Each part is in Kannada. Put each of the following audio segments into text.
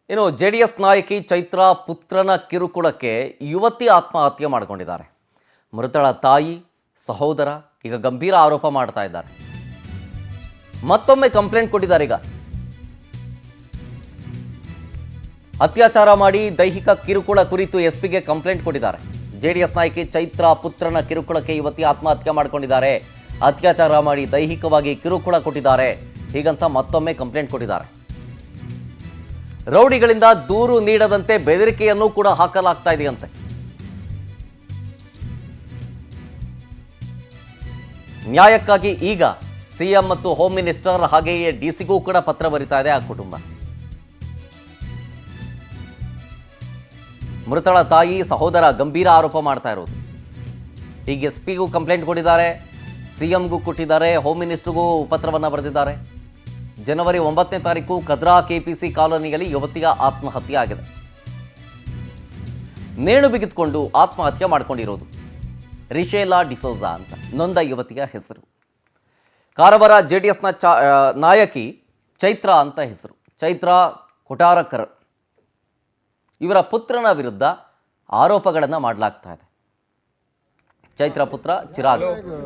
ಇನ್ನು ಜೆಡಿಎಸ್ ನಾಯಕಿ ಚೈತ್ರಾ ಪುತ್ರನ ಕಿರುಕುಳಕ್ಕೆ ಯುವತಿ ಆತ್ಮಹತ್ಯೆ ಮಾಡಿಕೊಂಡಿದ್ದಾರೆ. ಮೃತಳ ತಾಯಿ, ಸಹೋದರ ಈಗ ಗಂಭೀರ ಆರೋಪ ಮಾಡ್ತಾ ಇದ್ದಾರೆ. ಮತ್ತೊಮ್ಮೆ ಕಂಪ್ಲೇಂಟ್ ಕೊಟ್ಟಿದ್ದಾರೆ. ಈಗ ಅತ್ಯಾಚಾರ ಮಾಡಿ ದೈಹಿಕ ಕಿರುಕುಳ ಕುರಿತು ಎಸ್ಪಿಗೆ ಕಂಪ್ಲೇಂಟ್ ಕೊಟ್ಟಿದ್ದಾರೆ. ಜೆಡಿಎಸ್ ನಾಯಕಿ ಚೈತ್ರಾ ಪುತ್ರನ ಕಿರುಕುಳಕ್ಕೆ ಯುವತಿ ಆತ್ಮಹತ್ಯೆ ಮಾಡಿಕೊಂಡಿದ್ದಾರೆ. ಅತ್ಯಾಚಾರ ಮಾಡಿ ದೈಹಿಕವಾಗಿ ಕಿರುಕುಳ ಕೊಟ್ಟಿದ್ದಾರೆ ಹೀಗಂತ ಮತ್ತೊಮ್ಮೆ ಕಂಪ್ಲೇಂಟ್ ಕೊಟ್ಟಿದ್ದಾರೆ. ರೌಡಿಗಳಿಂದ ದೂರು ನೀಡದಂತೆ ಬೆದರಿಕೆಯನ್ನು ಕೂಡ ಹಾಕಲಾಗ್ತಾ ಇದೆಯಂತೆ. ನ್ಯಾಯಕ್ಕಾಗಿ ಈಗ ಸಿಎಂ ಮತ್ತು ಹೋಮ್ ಮಿನಿಸ್ಟರ್ ಹಾಗೆಯೇ ಡಿಸಿಗೂ ಕೂಡ ಪತ್ರ ಬರೀತಾ ಇದೆ ಆ ಕುಟುಂಬ. ಮೃತಳ ತಾಯಿ, ಸಹೋದರ ಗಂಭೀರ ಆರೋಪ ಮಾಡ್ತಾ ಇರೋದು. ಈಗ ಎಸ್ಪಿಗೂ ಕಂಪ್ಲೇಂಟ್ ಕೊಟ್ಟಿದ್ದಾರೆ, ಸಿಎಂಗೂ ಕೊಟ್ಟಿದ್ದಾರೆ, ಹೋಮ್ ಮಿನಿಸ್ಟರ್ಗೂ ಪತ್ರವನ್ನು ಬರೆದಿದ್ದಾರೆ. ಜನವರಿ 9ನೇ ತಾರೀಕು ಕದ್ರಾ ಕೆಪಿಸಿ ಕಾಲೋನಿಯಲ್ಲಿ ಯುವತಿಯ ಆತ್ಮಹತ್ಯೆ ಆಗಿದೆ. ನೇಣು ಬಿಗಿದುಕೊಂಡು ಆತ್ಮಹತ್ಯೆ ಮಾಡಿಕೊಂಡಿರೋದು ರಿಶೇಲಾ ಡಿಸೋಜಾ ಅಂತ ನೊಂದ ಯುವತಿಯ ಹೆಸರು. ಕಾರವಾರ ಜೆಡಿಎಸ್ನ ನಾಯಕಿ ಚೈತ್ರಾ ಅಂತ ಹೆಸರು. ಚೈತ್ರಾ ಕೊಟಾರಕರ್ ಇವರ ಪುತ್ರನ ವಿರುದ್ಧ ಆರೋಪಗಳನ್ನು ಮಾಡಲಾಗ್ತಾ ಇದೆ. ಚೈತ್ರಾ ಪುತ್ರ ಚಿರಾಗ್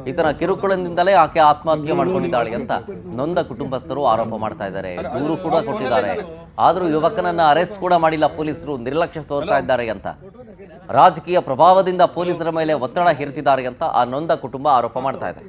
ಈತನ ಕಿರುಕುಳದಿಂದಲೇ ಆಕೆ ಆತ್ಮಹತ್ಯೆ ಮಾಡ್ಕೊಂಡಿದ್ದಾಳೆ ಅಂತ ನೊಂದ ಕುಟುಂಬಸ್ಥರು ಆರೋಪ ಮಾಡ್ತಾ ಇದ್ದಾರೆ. ದೂರು ಕೂಡ ಕೊಟ್ಟಿದ್ದಾರೆ. ಆದರೂ ಯುವಕನನ್ನ ಅರೆಸ್ಟ್ ಕೂಡ ಮಾಡಿಲ್ಲ ಪೊಲೀಸರು, ನಿರ್ಲಕ್ಷ್ಯ ತೋರ್ತಾ ಇದ್ದಾರೆ ಅಂತ, ರಾಜಕೀಯ ಪ್ರಭಾವದಿಂದ ಪೊಲೀಸರ ಮೇಲೆ ಒತ್ತಡ ಹೇರ್ತಿದ್ದಾರೆ ಅಂತ ಆ ನೊಂದ ಕುಟುಂಬ ಆರೋಪ ಮಾಡ್ತಾ ಇದೆ.